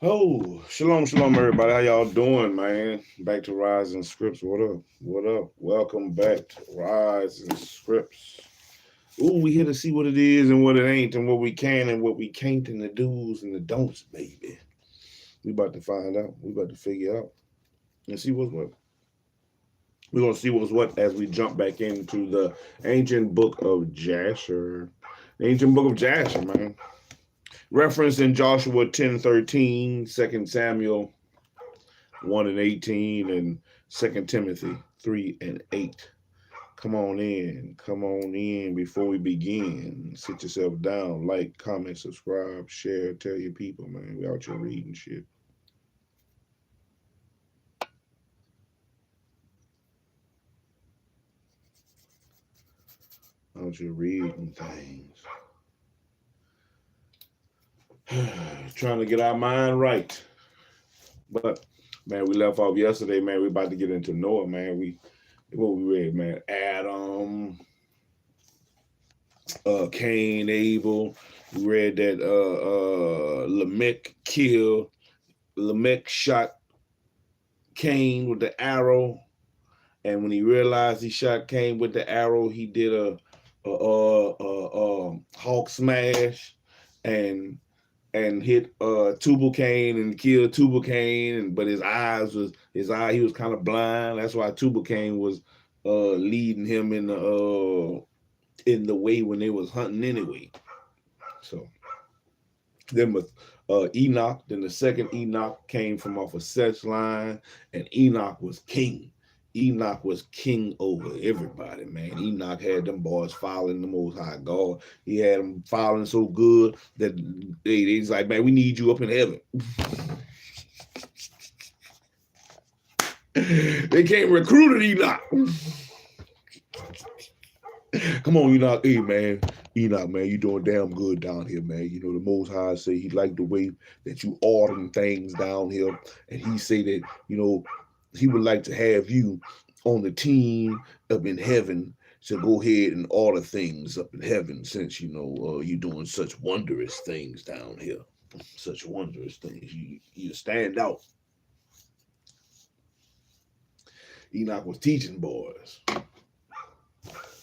Oh, shalom, shalom, everybody. How y'all doing, man? Back to Rise and Scripts. What up? What up? Welcome back to Rise and Scripts. Ooh, we here to see what it is and what it ain't, and what we can and what we can't, and the do's and the don'ts, baby. We about to find out. We about to figure out and see what's what. We're gonna see what's what as we jump back into the ancient book of Jasher. The ancient book of Jasher, man. Referenced in Joshua 10:13, 2 Samuel 1 and 18, and 2 Timothy 3 and 8. Come on in before we begin. Sit yourself down, like, comment, subscribe, share, tell your people, man. We out here reading shit. Out here reading things. Trying to get our mind right. But man, we left off yesterday, man. We about to get into Noah, man. What we read, man? Adam, Cain, Abel. We read that Lamech shot Cain with the arrow, and when he realized he shot Cain with the arrow, he did a hawk smash and hit Tubal Cain and killed Tubal Cain, but he was kind of blind. That's why Tubal Cain was leading him in the way when they was hunting anyway. So then with Enoch, then the second Enoch came from off a Seth's line, and Enoch was king. Enoch was king over everybody, man. Enoch had them boys following the Most High God. He had them following so good that they's like, man, we need you up in heaven. They came recruited Enoch. Come on, Enoch. Hey, man. Enoch, man, you doing damn good down here, man. You know, the Most High say he liked the way that you ordering things down here. And he say that, you know, he would like to have you on the team up in heaven to go ahead and order things up in heaven since, you know, you're doing such wondrous things down here. Such wondrous things. You stand out. Enoch was teaching boys.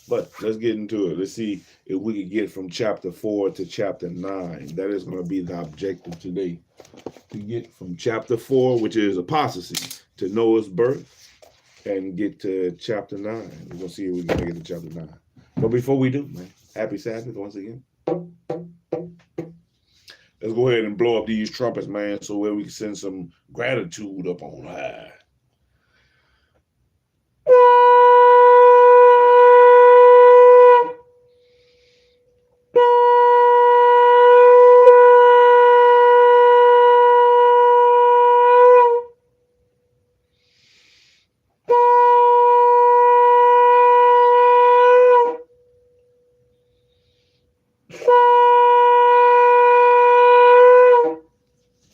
But let's get into it. Let's see if we can get from chapter 4 to chapter 9. That is going to be the objective today. To get from chapter 4, which is apostasy, to Noah's birth, and get to chapter 9. We're going to see if we can make it to chapter 9. But before we do, man, happy Sabbath once again. Let's go ahead and blow up these trumpets, man, so we can send some gratitude up on high.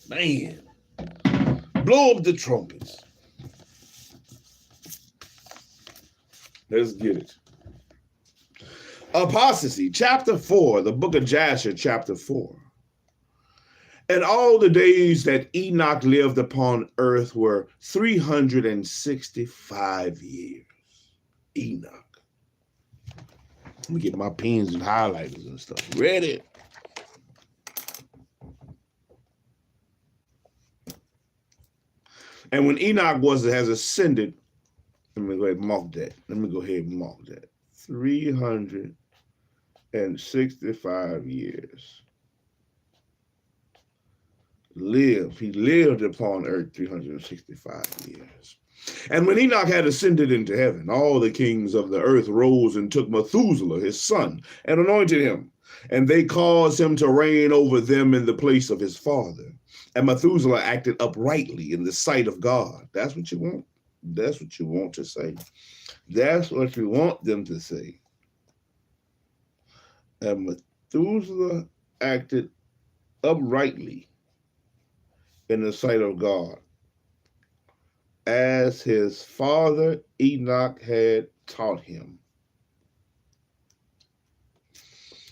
Man, blow up the trumpets. Let's get it. Apostasy, chapter 4, the book of Jasher, chapter 4. And all the days that Enoch lived upon earth were 365 years. Enoch. Let me get my pens and highlighters and stuff ready. And when Enoch has ascended, let me go ahead and mark that. 365 years. He lived upon earth 365 years. And when Enoch had ascended into heaven, all the kings of the earth rose and took Methuselah, his son, and anointed him. And they caused him to reign over them in the place of his father. And Methuselah acted uprightly in the sight of God. That's what you want. That's what you want to say. That's what you want them to say. And Methuselah acted uprightly in the sight of God, as his father Enoch had taught him.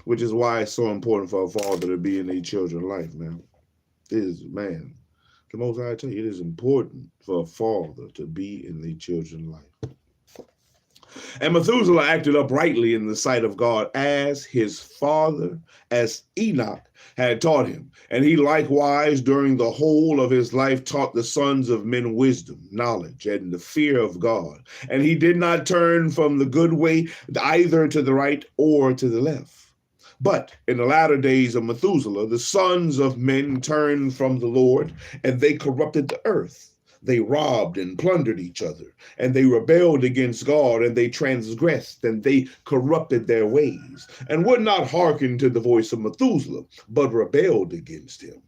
Which is why it's so important for a father to be in their children's life, man. Man, The Most High tell you it is important for a father to be in their children's life. And Methuselah acted uprightly in the sight of God as his father, as Enoch had taught him. And he likewise, during the whole of his life, taught the sons of men wisdom, knowledge, and the fear of God. And he did not turn from the good way either to the right or to the left. But in the latter days of Methuselah, the sons of men turned from the Lord, and they corrupted the earth. They robbed and plundered each other, and they rebelled against God, and they transgressed, and they corrupted their ways, and would not hearken to the voice of Methuselah, but rebelled against him.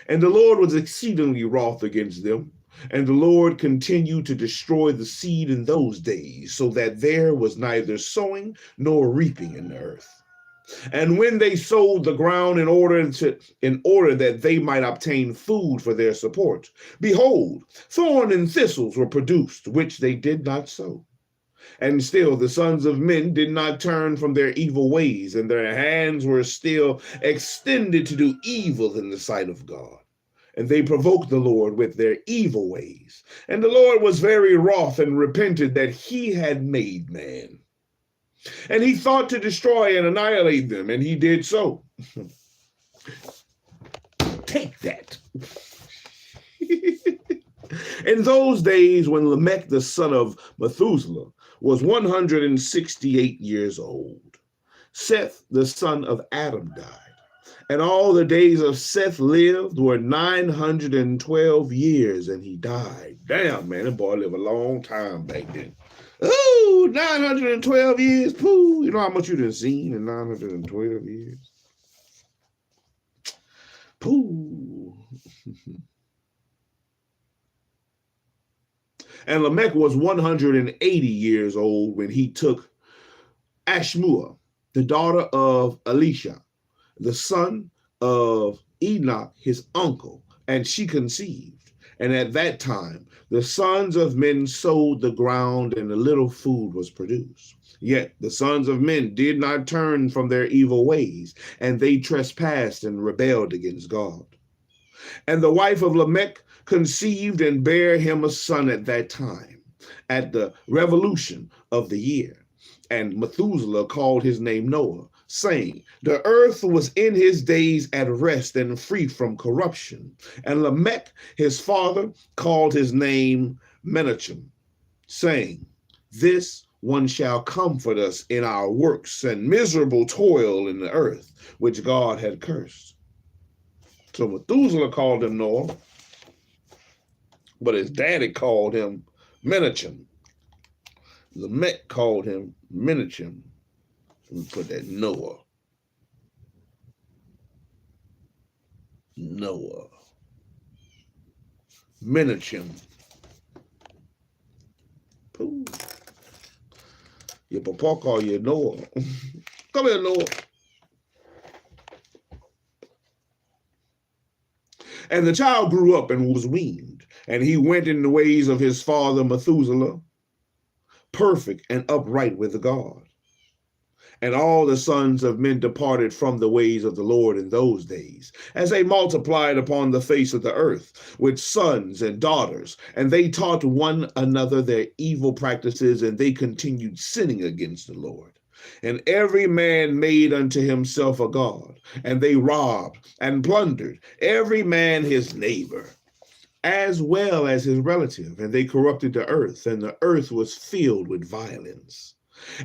And the Lord was exceedingly wroth against them, and the Lord continued to destroy the seed in those days, so that there was neither sowing nor reaping in the earth. And when they sowed the ground in order that they might obtain food for their support, behold, thorn and thistles were produced, which they did not sow. And still the sons of men did not turn from their evil ways, and their hands were still extended to do evil in the sight of God. And they provoked the Lord with their evil ways. And the Lord was very wroth and repented that he had made man. And he thought to destroy and annihilate them, and he did so. Take that. In those days, when Lamech, the son of Methuselah, was 168 years old, Seth, the son of Adam, died. And all the days of Seth lived were 912 years, and he died. Damn, man, that boy lived a long time back then. Ooh, 912 years. Pooh. You know how much you done seen in 912 years? Pooh. And Lamech was 180 years old when he took Ashmua, the daughter of Elisha, the son of Enoch, his uncle, and she conceived. And at that time, the sons of men sowed the ground, and a little food was produced. Yet the sons of men did not turn from their evil ways, and they trespassed and rebelled against God. And the wife of Lamech conceived and bare him a son at that time, at the revolution of the year. And Methuselah called his name Noah, saying, the earth was in his days at rest and free from corruption. And Lamech, his father, called his name Menachem, saying, this one shall comfort us in our works and miserable toil in the earth, which God had cursed. So Methuselah called him Noah, but his daddy called him Menachem. Lamech called him Menachem. We put that Noah. Noah. Menachem. Pooh. Your papa call you Noah. Come here, Noah. And the child grew up and was weaned, and he went in the ways of his father Methuselah, perfect and upright with God. And all the sons of men departed from the ways of the Lord in those days, as they multiplied upon the face of the earth with sons and daughters. And they taught one another their evil practices, and they continued sinning against the Lord. And every man made unto himself a god, and they robbed and plundered every man his neighbor, as well as his relative. And they corrupted the earth, and the earth was filled with violence.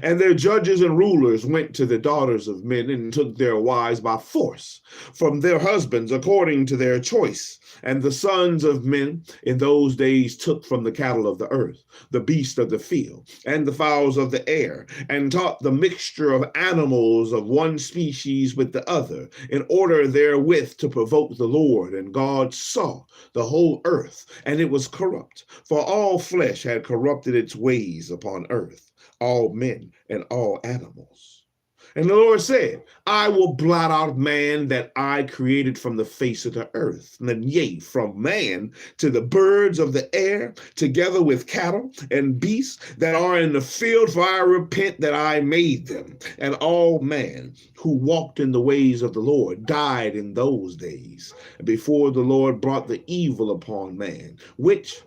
And their judges and rulers went to the daughters of men and took their wives by force from their husbands according to their choice. And the sons of men in those days took from the cattle of the earth, the beasts of the field, and the fowls of the air, and taught the mixture of animals of one species with the other, in order therewith to provoke the Lord. And God saw the whole earth, and it was corrupt, for all flesh had corrupted its ways upon earth, all men and all animals. And the Lord said, I will blot out man that I created from the face of the earth, and yea, from man to the birds of the air, together with cattle and beasts that are in the field, for I repent that I made them. And all man who walked in the ways of the Lord died in those days, before the Lord brought the evil upon man, which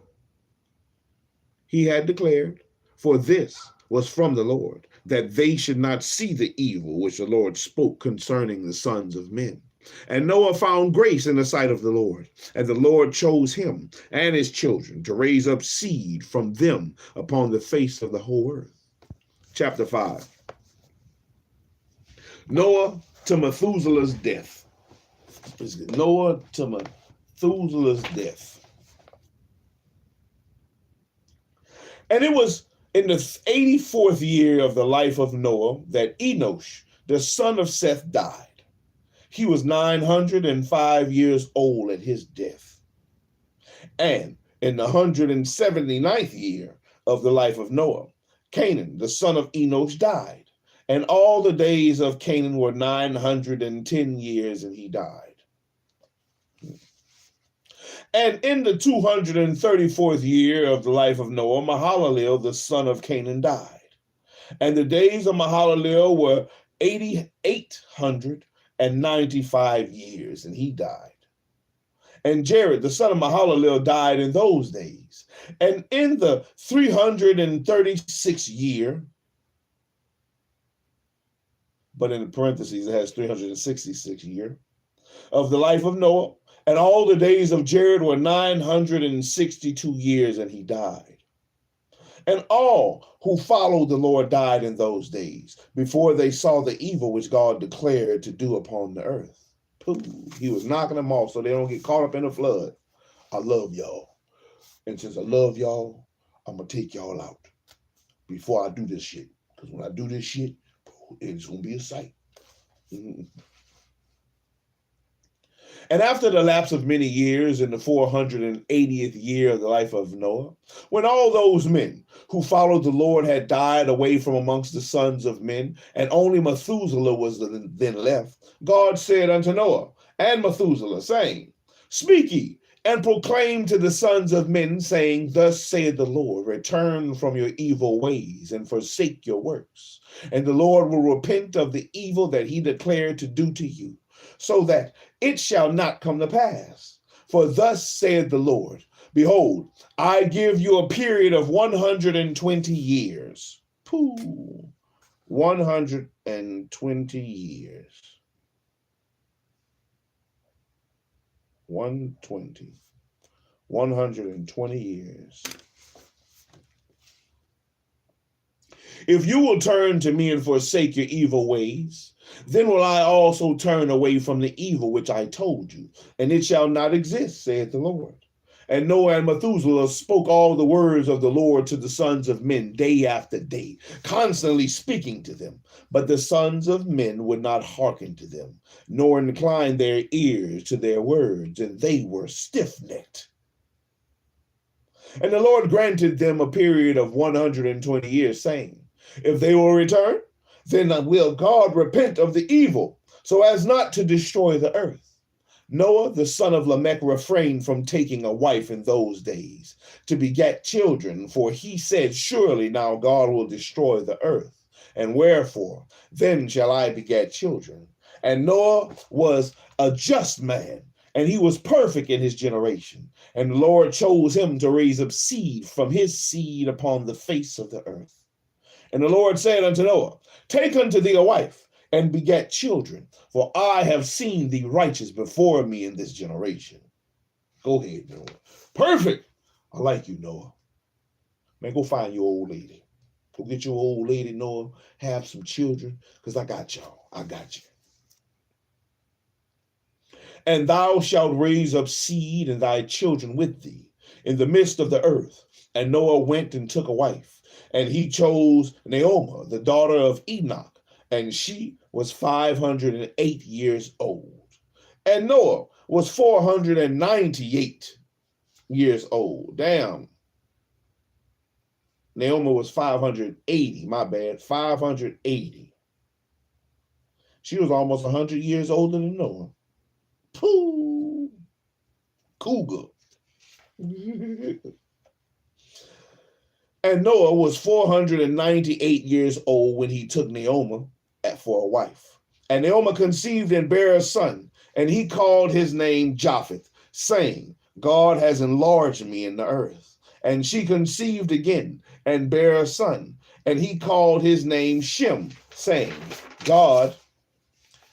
he had declared, for this was from the Lord, that they should not see the evil which the Lord spoke concerning the sons of men. And Noah found grace in the sight of the Lord, and the Lord chose him and his children to raise up seed from them upon the face of the whole earth. Chapter 5. Noah to Methuselah's death. Noah to Methuselah's death. And it was in the 84th year of the life of Noah that Enosh, the son of Seth, died. He was 905 years old at his death. And in the 179th year of the life of Noah, Canaan, the son of Enosh, died. And all the days of Canaan were 910 years, and he died. And in the 234th year of the life of Noah, Mahalalel, the son of Canaan, died. And the days of Mahalalel were 895 years, and he died. And Jared, the son of Mahalalel, died in those days. And in the 336th year, but in parentheses it has 366 year, of the life of Noah, and all the days of Jared were 962 years, and he died. And all who followed the Lord died in those days, before they saw the evil which God declared to do upon the earth. He was knocking them off so they don't get caught up in a flood. I love y'all. And since I love y'all, I'm going to take y'all out before I do this shit. Because when I do this shit, it's going to be a sight. And after the lapse of many years, in the 480th year of the life of Noah, when all those men who followed the Lord had died away from amongst the sons of men, and only Methuselah was then left, God said unto Noah and Methuselah, saying, Speak ye, and proclaim to the sons of men, saying, Thus saith the Lord, return from your evil ways, and forsake your works. And the Lord will repent of the evil that he declared to do to you, so that it shall not come to pass. For thus saith the Lord, Behold, I give you a period of 120 years. 120 years. 120 years. If you will turn to me and forsake your evil ways, then will I also turn away from the evil which I told you, and it shall not exist, saith the Lord. And Noah and Methuselah spoke all the words of the Lord to the sons of men day after day, constantly speaking to them. But the sons of men would not hearken to them, nor incline their ears to their words, and they were stiff-necked. And the Lord granted them a period of 120 years, saying, If they will return, then will God repent of the evil, so as not to destroy the earth. Noah, the son of Lamech, refrained from taking a wife in those days to beget children, for he said, Surely now God will destroy the earth, and wherefore then shall I beget children? And Noah was a just man, and he was perfect in his generation. And the Lord chose him to raise up seed from his seed upon the face of the earth. And the Lord said unto Noah, Take unto thee a wife, and beget children, for I have seen thee righteous before me in this generation. Go ahead, Noah. Perfect. I like you, Noah. Man, go find your old lady. Go get your old lady, Noah. Have some children, because I got y'all. I got you. And thou shalt raise up seed and thy children with thee in the midst of the earth. And Noah went and took a wife, and he chose Naomi, the daughter of Enoch, and she was 508 years old. And Noah was 498 years old. Damn. Naomi was 580, my bad, 580. She was almost 100 years older than Noah. Pooh, cougar. And Noah was 498 years old when he took Naomi for a wife. And Naomi conceived and bare a son, and he called his name Japheth, saying, God has enlarged me in the earth. And she conceived again and bare a son, and he called his name Shem, saying, God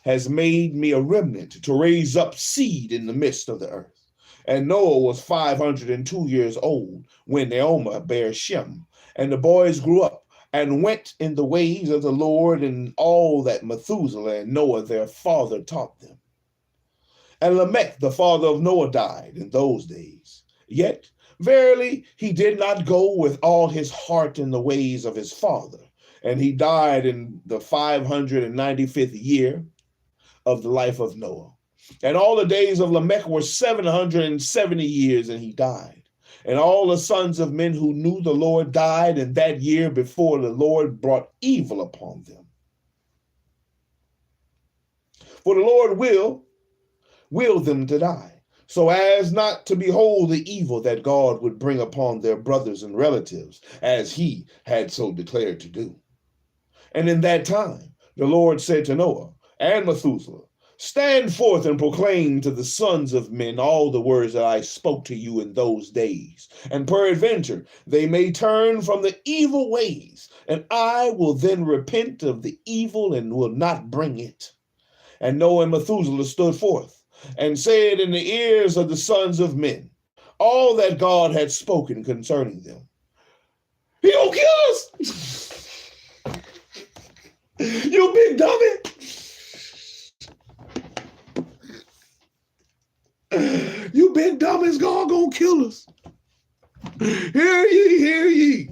has made me a remnant to raise up seed in the midst of the earth. And Noah was 502 years old when Naomi bare Shem. And the boys grew up and went in the ways of the Lord and all that Methuselah and Noah their father taught them. And Lamech, the father of Noah, died in those days. Yet, verily, he did not go with all his heart in the ways of his father. And he died in the 595th year of the life of Noah. And all the days of Lamech were 770 years, and he died. And all the sons of men who knew the Lord died in that year before the Lord brought evil upon them. For the Lord will them to die, so as not to behold the evil that God would bring upon their brothers and relatives, as he had so declared to do. And in that time, the Lord said to Noah and Methuselah, stand forth and proclaim to the sons of men all the words that I spoke to you in those days. And peradventure they may turn from the evil ways, and I will then repent of the evil and will not bring it. And Noah and Methuselah stood forth and said in the ears of the sons of men all that God had spoken concerning them. He gonna kill us! You big dummy! You big dumb as God gonna kill us. Hear ye, hear ye.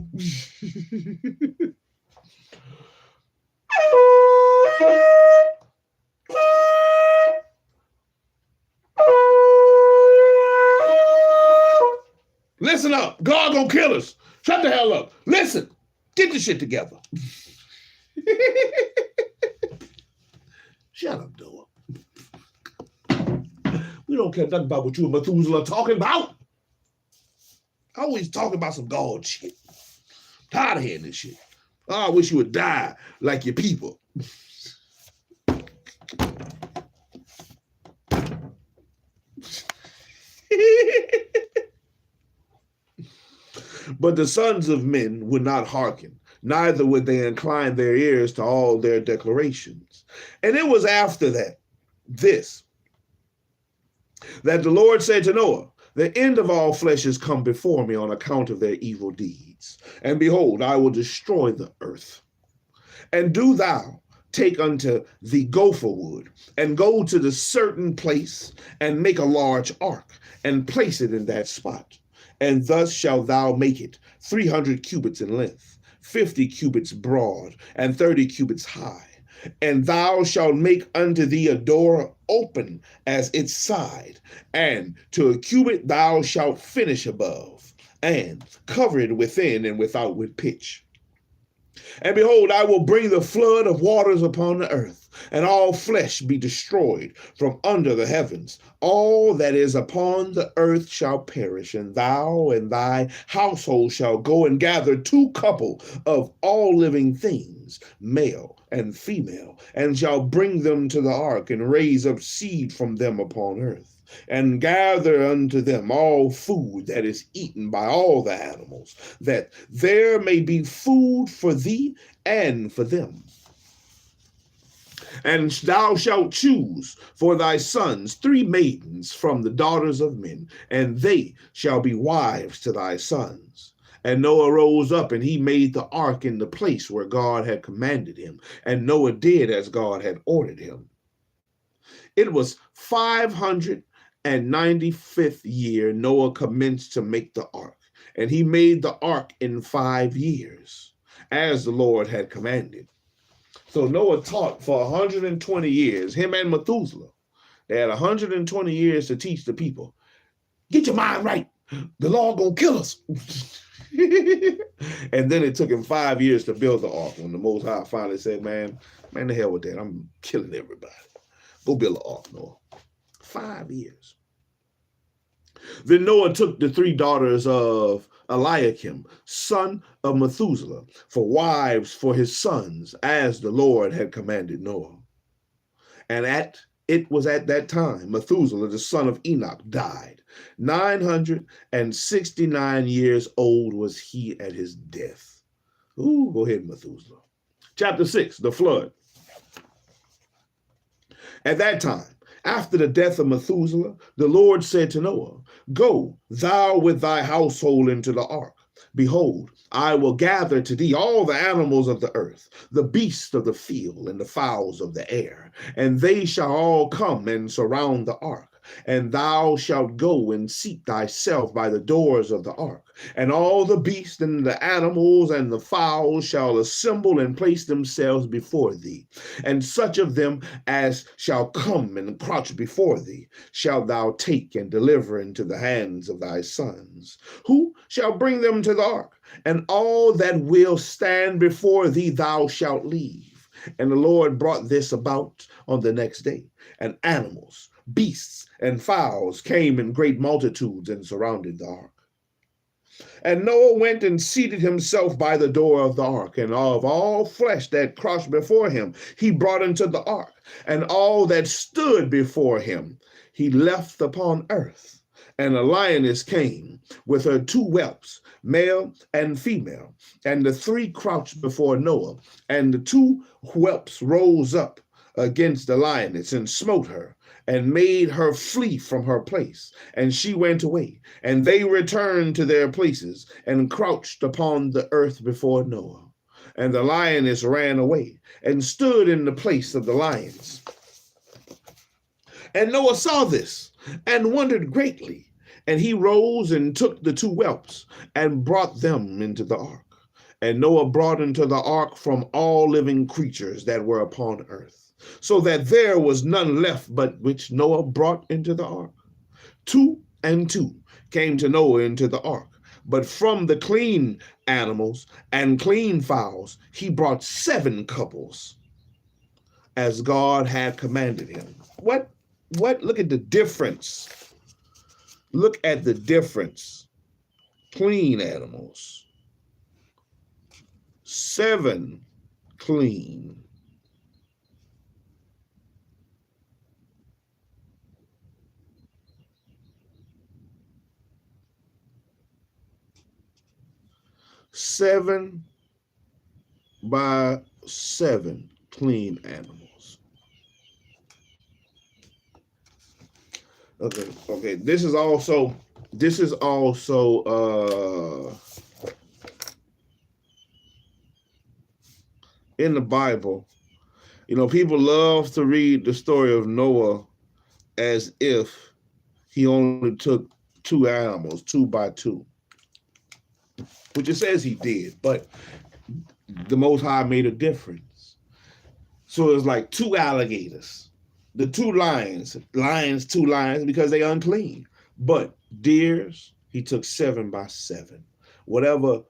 Listen up. God gonna kill us. Shut the hell up. Listen. Get the shit together. Shut up, Noah. We don't care nothing about what you and Methuselah are talking about. Always talking about some God shit. Tired of hearing this shit. Oh, I wish you would die like your people. But the sons of men would not hearken, neither would they incline their ears to all their declarations. And it was after that the Lord said to Noah, the end of all flesh is come before me on account of their evil deeds. And behold, I will destroy the earth. And do thou take unto thee gopher wood, and go to the certain place, and make a large ark, and place it in that spot. And thus shalt thou make it 300 cubits in length, 50 cubits broad, and 30 cubits high. And thou shalt make unto thee a door open as its side, and to a cubit thou shalt finish above, and cover it within and without with pitch. And behold, I will bring the flood of waters upon the earth, and all flesh be destroyed from under the heavens. All that is upon the earth shall perish, and thou and thy household shall go and gather 2 couple of all living things, male and female, and shall bring them to the ark, and raise up seed from them upon earth. And gather unto them all food that is eaten by all the animals, that there may be food for thee and for them. And thou shalt choose for thy sons 3 maidens from the daughters of men, and they shall be wives to thy sons. And Noah rose up, and he made the ark in the place where God had commanded him. And Noah did as God had ordered him. It was 595th year Noah commenced to make the ark, and he made the ark in 5 years, as the Lord had commanded. So Noah taught for 120 years, him and Methuselah. They had 120 years to teach the people. Get your mind right. The Lord gonna kill us. And then it took him 5 years to build the ark. When the Most High finally said, man, the hell with that. I'm killing everybody. Go build an ark, Noah. 5 years. Then Noah took the 3 daughters of Eliakim, son of Methuselah, for wives for his sons, as the Lord had commanded Noah. And it was at that time Methuselah, the son of Enoch, died. 969 years old was he at his death. Ooh, go ahead, Methuselah. Chapter 6, the flood. At that time, after the death of Methuselah, the Lord said to Noah, go, thou with thy household into the ark. Behold, I will gather to thee all the animals of the earth, the beasts of the field, and the fowls of the air, and they shall all come and surround the ark. And thou shalt go and seat thyself by the doors of the ark. And all the beasts and the animals and the fowls shall assemble and place themselves before thee. And such of them as shall come and crouch before thee shalt thou take and deliver into the hands of thy sons, who shall bring them to the ark. And all that will stand before thee thou shalt leave. And the Lord brought this about on the next day. And animals, beasts, and fowls came in great multitudes and surrounded the ark. And Noah went and seated himself by the door of the ark, and of all flesh that crouched before him he brought into the ark, and all that stood before him he left upon earth. And a lioness came with her 2 whelps, male and female, and the 3 crouched before Noah, and the 2 whelps rose up against the lioness and smote her, and made her flee from her place. And she went away, and they returned to their places and crouched upon the earth before Noah. And the lioness ran away and stood in the place of the lions. And Noah saw this and wondered greatly. And he rose and took the 2 whelps and brought them into the ark. And Noah brought into the ark from all living creatures that were upon earth, so that there was none left but which Noah brought into the ark. 2 and 2 came to Noah into the ark, but from the clean animals and clean fowls he brought 7 couples, as God had commanded him. What? Look at the difference. Look at the difference. Clean animals. 7 clean. Seven by 7 clean animals. Okay. This is also in the Bible. You know, people love to read the story of Noah as if he only took 2 animals, 2 by 2, which it says he did, but the Most High made a difference. So it's like 2 alligators, the 2 lions, 2 lions because they unclean. But deers, he took 7 by 7. Whatever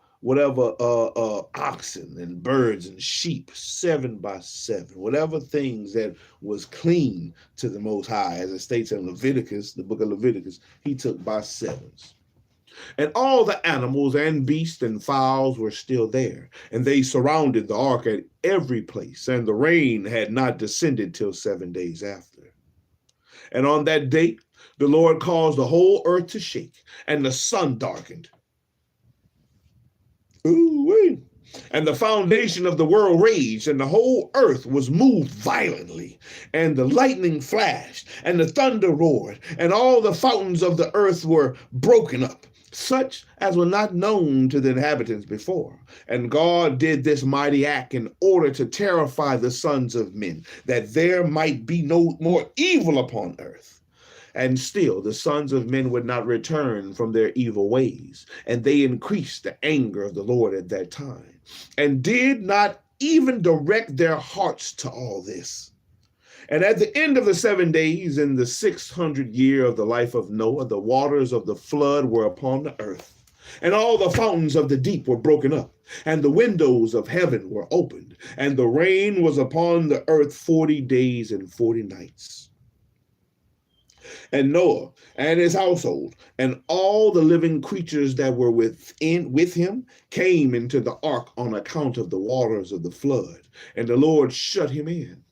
oxen and birds and sheep, 7 by 7. Whatever things that was clean to the Most High, as it states in Leviticus, the book of Leviticus, he took by 7s. And all the animals and beasts and fowls were still there, and they surrounded the ark at every place, and the rain had not descended till 7 days after. And on that day, the Lord caused the whole earth to shake, and the sun darkened. Ooh-wee. And the foundation of the world raged, and the whole earth was moved violently, and the lightning flashed, and the thunder roared, and all the fountains of the earth were broken up, such as were not known to the inhabitants before. And God did this mighty act in order to terrify the sons of men, that there might be no more evil upon earth. And still the sons of men would not return from their evil ways, and they increased the anger of the Lord at that time, and did not even direct their hearts to all this. And at the end of the 7 days, in the 600th year of the life of Noah, the waters of the flood were upon the earth, and all the fountains of the deep were broken up, and the windows of heaven were opened, and the rain was upon the earth 40 days and 40 nights. And Noah and his household and all the living creatures that were with him came into the ark on account of the waters of the flood, and the Lord shut him in.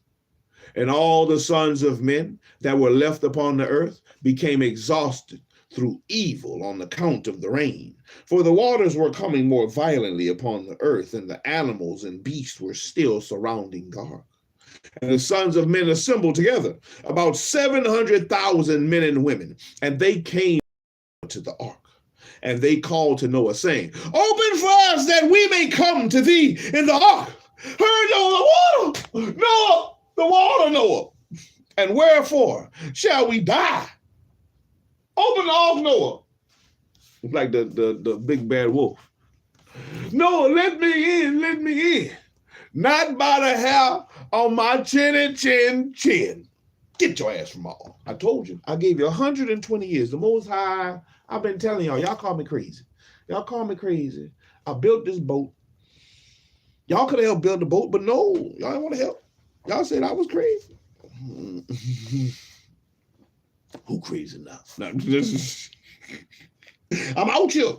And all the sons of men that were left upon the earth became exhausted through evil on account of the rain. For the waters were coming more violently upon the earth, and the animals and beasts were still surrounding the ark. And the sons of men assembled together, about 700,000 men and women, and they came to the ark. And they called to Noah, saying, "Open for us that we may come to thee in the ark." Hurry, Noah, the water! Noah! The water, Noah. And wherefore shall we die? Open the ark, Noah. It's like the big bad wolf. Noah, let me in, let me in. Not by the hair on my chinny chin. Get your ass from my ark. I told you. I gave you 120 years. The Most High, I've been telling y'all call me crazy. Y'all call me crazy. I built this boat. Y'all could have helped build the boat, but no, y'all didn't want to help. Y'all said I was crazy. Who crazy now? No, I'm out here.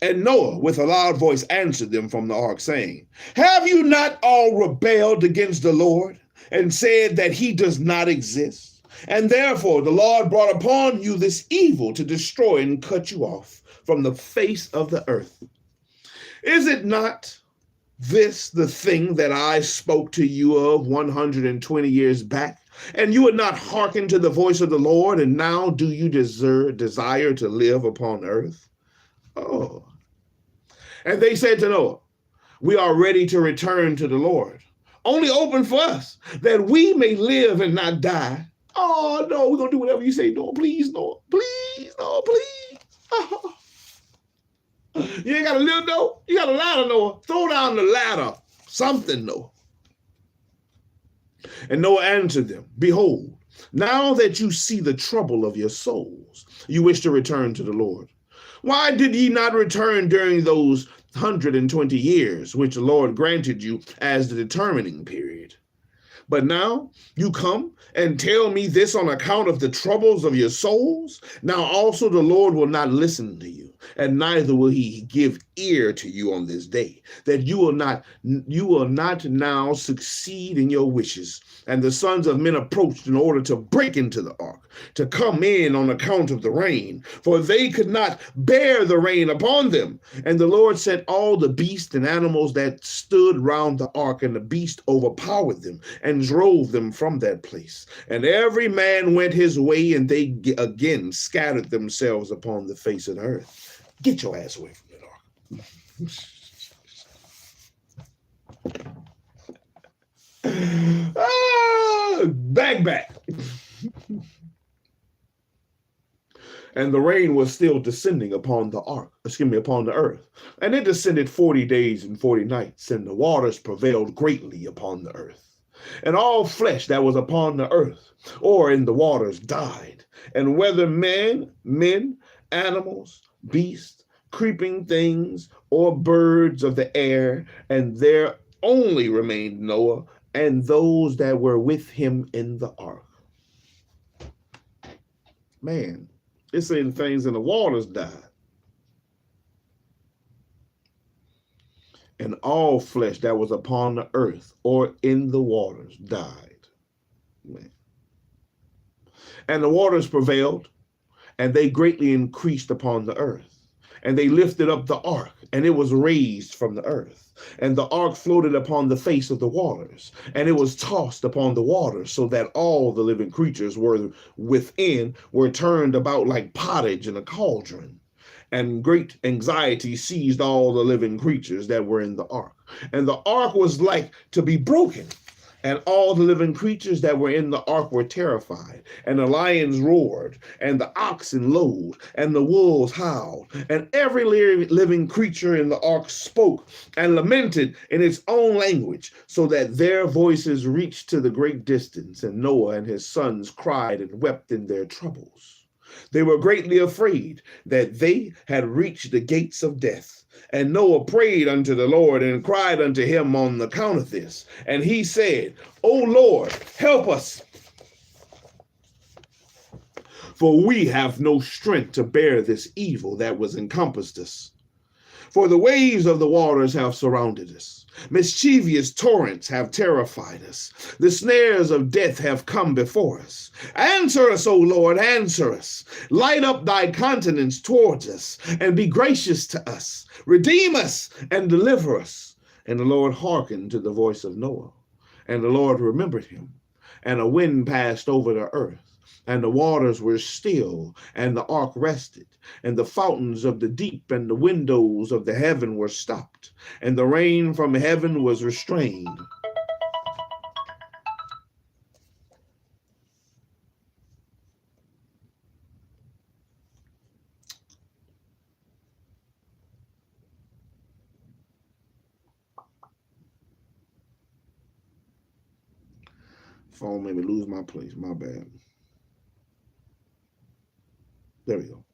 And Noah, with a loud voice, answered them from the ark, saying, "Have you not all rebelled against the Lord, and said that he does not exist? And therefore the Lord brought upon you this evil to destroy and cut you off from the face of the earth. Is it not this the thing that I spoke to you of 120 years back? And you would not hearken to the voice of the Lord, and now do you desire to live upon earth?" Oh. And they said to Noah, "We are ready to return to the Lord. Only open for us, that we may live and not die." Oh, no, we're going to do whatever you say, Noah. Please, Noah. Please, Noah, please. Oh. You ain't got a little Noah? You got a ladder, Noah. Throw down the ladder. Something, Noah. And Noah answered them, "Behold, now that you see the trouble of your souls, you wish to return to the Lord. Why did ye not return during those 120 years, which the Lord granted you as the determining period? But now you come and tell me this on account of the troubles of your souls. Now also the Lord will not listen to you, and neither will he give ear to you on this day, that you will not now succeed in your wishes." And the sons of men approached in order to break into the ark, to come in on account of the rain, for they could not bear the rain upon them. And the Lord sent all the beasts and animals that stood round the ark, and the beast overpowered them and drove them from that place. And every man went his way, and they again scattered themselves upon the face of the earth. Get your ass away from the ark. Back. And the rain was still descending upon the earth. And it descended 40 days and 40 nights, and the waters prevailed greatly upon the earth. And all flesh that was upon the earth or in the waters died. And whether men, animals, beasts, creeping things, or birds of the air, and there only remained Noah and those that were with him in the ark. Man, it's saying things in the waters died. And all flesh that was upon the earth or in the waters died. Man. And the waters prevailed, and they greatly increased upon the earth. And they lifted up the ark, and it was raised from the earth. And the ark floated upon the face of the waters, and it was tossed upon the waters, so that all the living creatures were within were turned about like pottage in a cauldron. And great anxiety seized all the living creatures that were in the ark. And the ark was like to be broken, And all the living creatures that were in the ark were terrified, and the lions roared, and the oxen lowed, and the wolves howled, and every living creature in the ark spoke and lamented in its own language, so that their voices reached to the great distance, and Noah and his sons cried and wept in their troubles. They were greatly afraid that they had reached the gates of death. And Noah prayed unto the Lord and cried unto him on account of this. And he said, O Lord, help us, for we have no strength to bear this evil that was encompassed us. For the waves of the waters have surrounded us. Mischievous torrents have terrified us. The snares of death have come before us. Answer us, O Lord, answer us. Light up thy countenance towards us, and be gracious to us. Redeem us and deliver us. And the Lord hearkened to the voice of Noah, and the Lord remembered him. And a wind passed over the earth, and the waters were still, and the ark rested, and the fountains of the deep and the windows of the heaven were stopped, and the rain from heaven was restrained. Phone made me lose my place, my bad. There we go.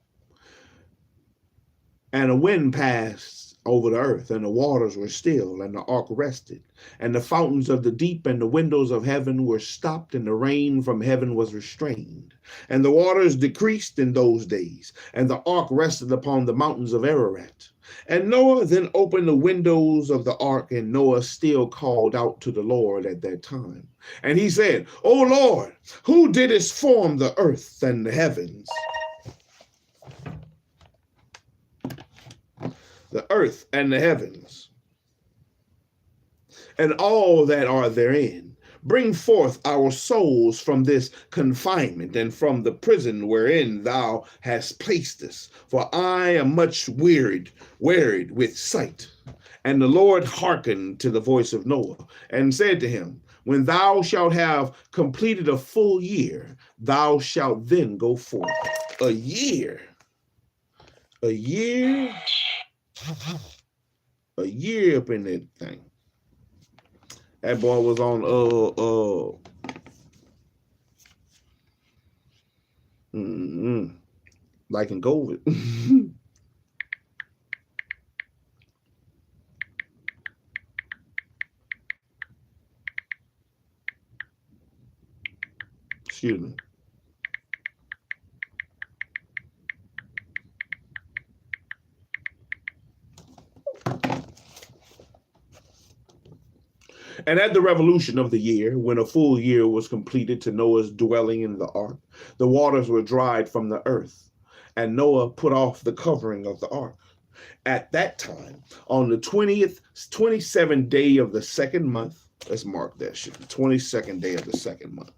And a wind passed over the earth, and the waters were still, and the ark rested, and the fountains of the deep and the windows of heaven were stopped, and the rain from heaven was restrained. And the waters decreased in those days, and the ark rested upon the mountains of Ararat. And Noah then opened the windows of the ark, and Noah still called out to the Lord at that time. And he said, O Lord, who didst form the earth and the heavens? The earth and the heavens, and all that are therein. Bring forth our souls from this confinement and from the prison wherein thou hast placed us. For I am much wearied with sight. And the Lord hearkened to the voice of Noah and said to him, When thou shalt have completed a full year, thou shalt then go forth. A year. A year up in that thing. That boy was on like in COVID. Excuse me. And at the revolution of the year, when a full year was completed to Noah's dwelling in the ark, the waters were dried from the earth, and Noah put off the covering of the ark. At that time, on the 27th day of the second month, let's mark that shit, the 22nd day of the second month.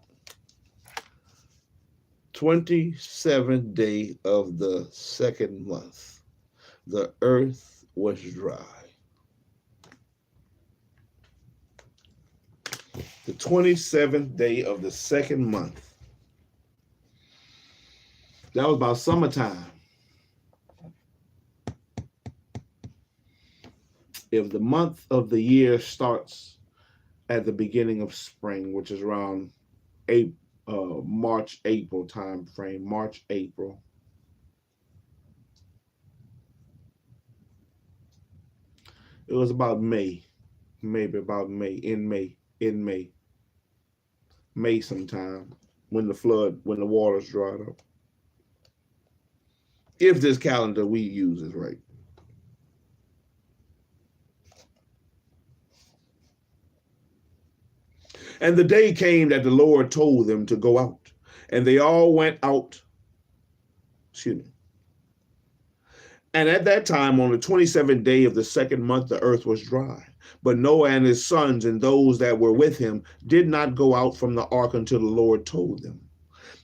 27th day of the second month, the earth was dry. The 27th day of the second month. That was about summertime. If the month of the year starts at the beginning of spring, which is around March, April time frame, March, April. It was about May, maybe about May, in May sometime, when the waters dried up. If this calendar we use is right. And the day came that the Lord told them to go out, and they all went out. Excuse me. And at that time, on the 27th day of the second month, the earth was dry. But Noah and his sons and those that were with him did not go out from the ark until the Lord told them.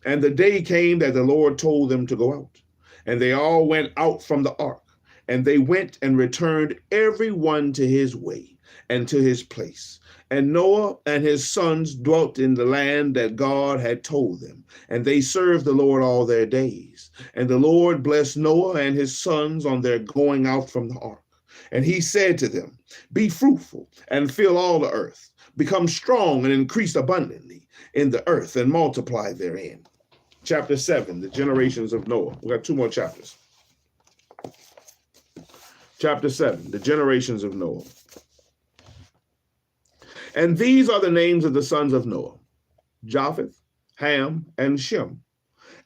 And the day came that the Lord told them to go out. And they all went out from the ark. And they went and returned every one to his way. and to his place. And Noah and his sons dwelt in the land that God had told them, and they served the Lord all their days. And the Lord blessed Noah and his sons on their going out from the ark. And he said to them, be fruitful and fill all the earth, become strong and increase abundantly in the earth and multiply therein. Chapter 7, the generations of Noah. We got 2 more chapters. Chapter 7, the generations of Noah. And these are the names of the sons of Noah, Japheth, Ham, and Shem.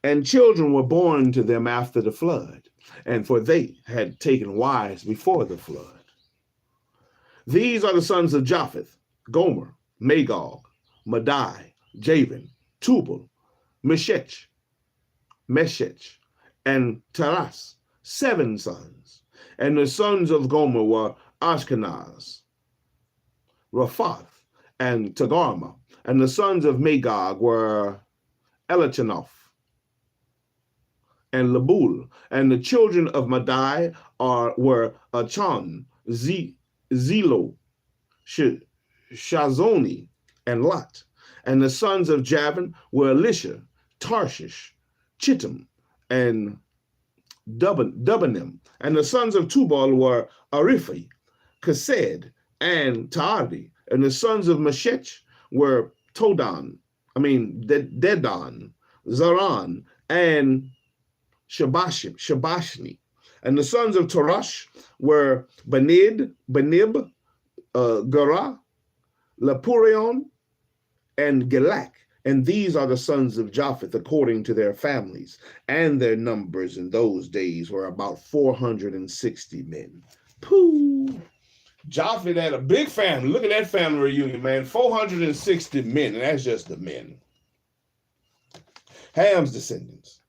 And children were born to them after the flood, and for they had taken wives before the flood. These are the sons of Japheth, Gomer, Magog, Madai, Javan, Tubal, Meshech, and Taras, 7 sons. And the sons of Gomer were Ashkenaz, Raphath, and Togarmah. And the sons of Magog were Elachanoth and Labul. And the children of Madai were Achan, Zelo, Shazoni, and Lot. And the sons of Javan were Elisha, Tarshish, Chittim, and Dubanim. And the sons of Tubal were Ariphi, Kesed, and Taadi. And the sons of Meshech were Dedan, Zaran, and Shabashni. And the sons of Tarash were Benib, Gera, Lapurion, and Gelak. And these are the sons of Japheth according to their families. And their numbers in those days were about 460 men. Pooh! Japheth had a big family. Look at that family reunion, man. 460 men, and that's just the men. Ham's descendants.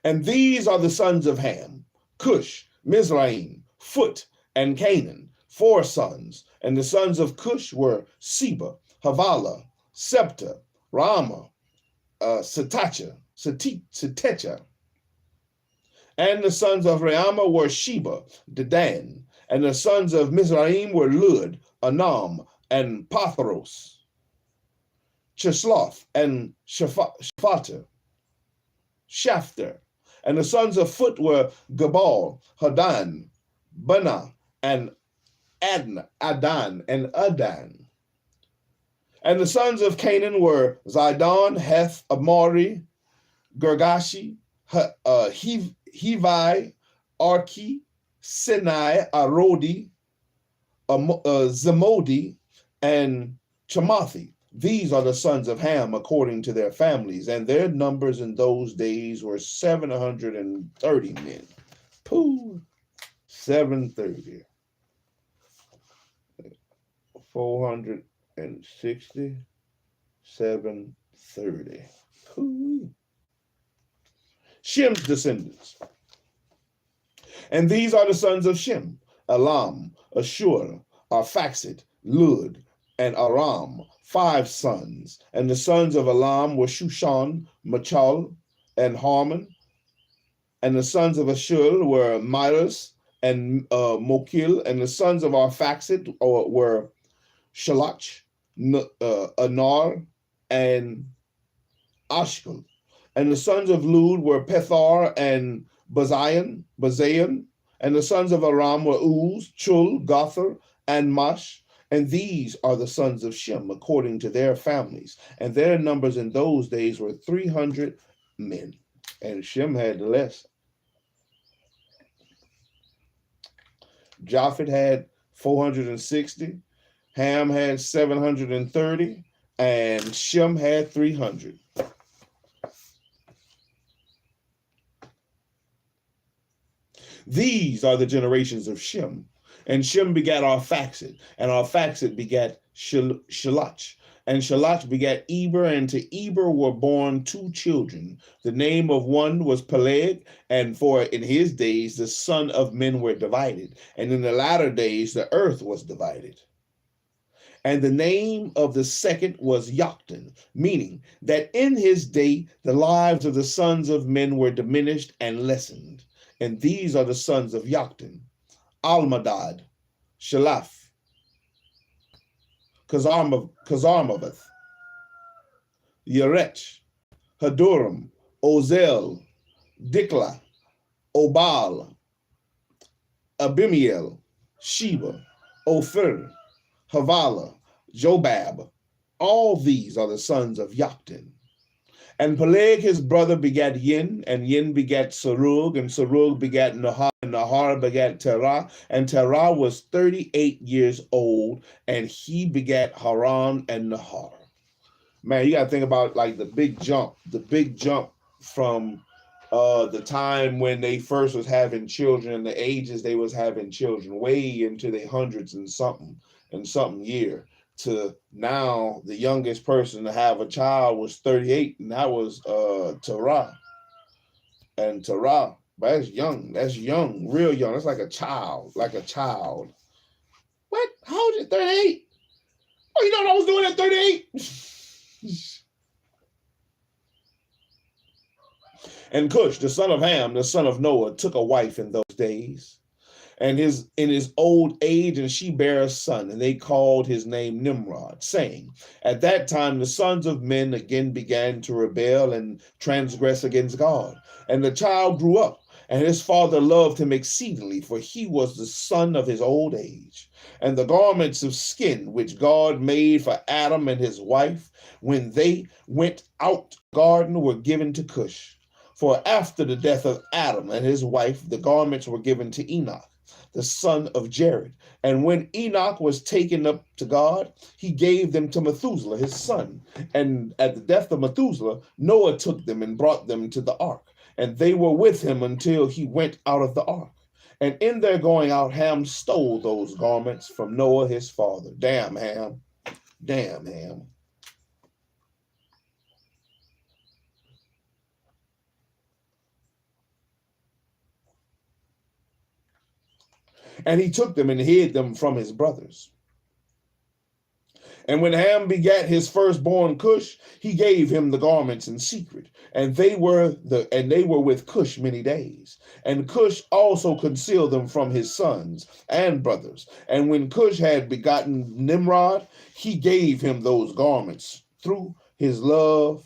And these are the sons of Ham, Cush, Mizraim, Phut, and Canaan, 4 sons. And the sons of Cush were Seba, Havilah, Septa, Rama, Setecha. And the sons of Reama were Sheba, Dedan. And the sons of Mizraim were Lud, Anam, and Pathros, Chisloth, and Shaphatah, Shafter. And the sons of Phut were Gabal, Hadan, Bana, and Adan, and Adan. And the sons of Canaan were Zidon, Heth, Amori, Gergashi, Hivi, Arki, Sinai, Arodi, Zemodi, and Chamathi. These are the sons of Ham according to their families, and their numbers in those days were 730 men. Pooh, 730. 460, 730. Pooh. Shem's descendants. And these are the sons of Shem, Elam, Ashur, Arphaxad, Lud, and Aram, 5 sons. And the sons of Elam were Shushan, Machal, and Harmon. And the sons of Ashur were Miras and Mokil. And the sons of Arphaxad were Shalach, Anar, and Ashkel. And the sons of Lud were Pethar and Bazayan, and the sons of Aram were Uz, Chul, Gother, and Mash. And these are the sons of Shem according to their families. And their numbers in those days were 300 men. And Shem had less. Japheth had 460. Ham had 730. And Shem had 300. These are the generations of Shem. And Shem begat Arphaxad, and Arphaxad begat Shalach, and Shalach begat Eber, and to Eber were born 2 children. The name of one was Peleg, and for in his days the sons of men were divided, and in the latter days the earth was divided. And the name of the second was Yoktan, meaning that in his day the lives of the sons of men were diminished and lessened. And these are the sons of Yoktan, Almadad, Shalaf, Kazarmaveth, Yerech, Haduram, Ozel, Dikla, Obal, Abimiel, Sheba, Ophir, Havala, Jobab. All these are the sons of Yoktan. And Peleg his brother begat Yin, and Yin begat Serug, and Serug begat Nahar, and Nahar begat Terah, and Terah was 38 years old, and he begat Haran and Nahar. Man, you got to think about like the big jump from the time when they first was having children and the ages they was having children, way into the hundreds and something year, to now the youngest person to have a child was 38, and that was Terah. And Terah, that's young, real young. That's like a child, What? How old is it? 38? Oh, you know what I was doing at 38? And Cush, the son of Ham, the son of Noah, took a wife in those days, and in his old age, and she bare a son, and they called his name Nimrod, saying, at that time the sons of men again began to rebel and transgress against God. And the child grew up, and his father loved him exceedingly, for he was the son of his old age. And the garments of skin which God made for Adam and his wife, when they went out the garden, were given to Cush. For after the death of Adam and his wife, the garments were given to Enoch, the son of Jared. And when Enoch was taken up to God, he gave them to Methuselah, his son. And at the death of Methuselah, Noah took them and brought them to the ark. And they were with him until he went out of the ark. And in their going out, Ham stole those garments from Noah, his father. Damn, Ham. Damn, Ham. And he took them and hid them from his brothers. And when Ham begat his firstborn Cush, he gave him the garments in secret, and they were with Cush many days. And Cush also concealed them from his sons and brothers. And when Cush had begotten Nimrod, he gave him those garments through his love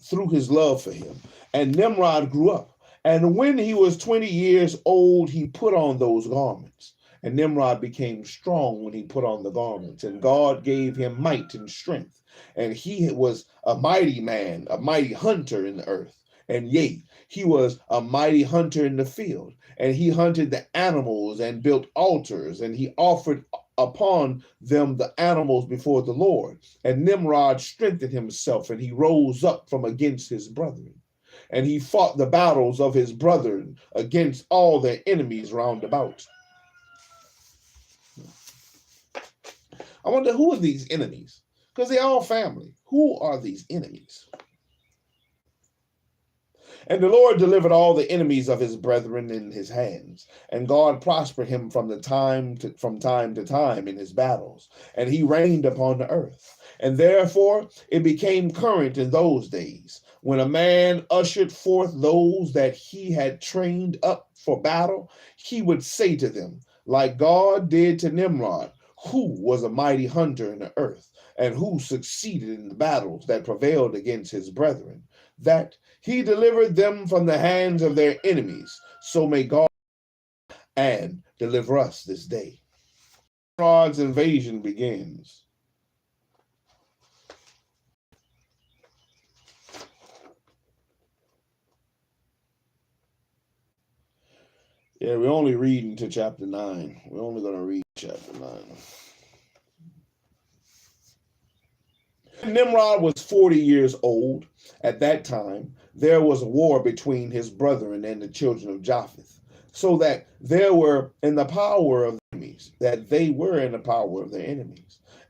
for him. And Nimrod grew up. And when he was 20 years old, he put on those garments. And Nimrod became strong when he put on the garments. And God gave him might and strength. And he was a mighty man, a mighty hunter in the earth. And yea, he was a mighty hunter in the field. And he hunted the animals and built altars. And he offered upon them the animals before the Lord. And Nimrod strengthened himself, and he rose up from against his brethren. And he fought the battles of his brethren against all their enemies round about. I wonder, who are these enemies? Because they're all family. Who are these enemies? And the Lord delivered all the enemies of his brethren in his hands. And God prospered him from time to time in his battles. And he reigned upon the earth. And therefore it became current in those days, when a man ushered forth those that he had trained up for battle, he would say to them, like God did to Nimrod, who was a mighty hunter in the earth, and who succeeded in the battles that prevailed against his brethren, that he delivered them from the hands of their enemies. So may God and deliver us this day. Nimrod's invasion begins. Yeah, we're only reading to chapter 9. We're only going to read chapter 9. Nimrod was 40 years old. At that time, there was a war between his brethren and the children of Japheth, so that they were in the power of enemies,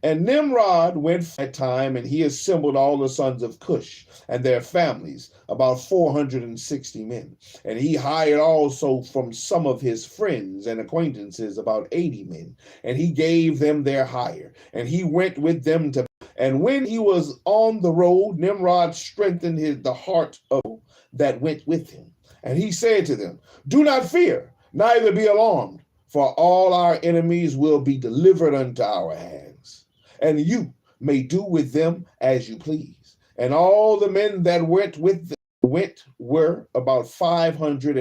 And Nimrod went for that time, and he assembled all the sons of Cush and their families, about 460 men. And he hired also from some of his friends and acquaintances about 80 men, and he gave them their hire. And he went with them to. And when he was on the road, Nimrod strengthened the heart of that went with him. And he said to them, do not fear, neither be alarmed, for all our enemies will be delivered unto our hands. and you may do with them as you please. And all the men that went with them were about 500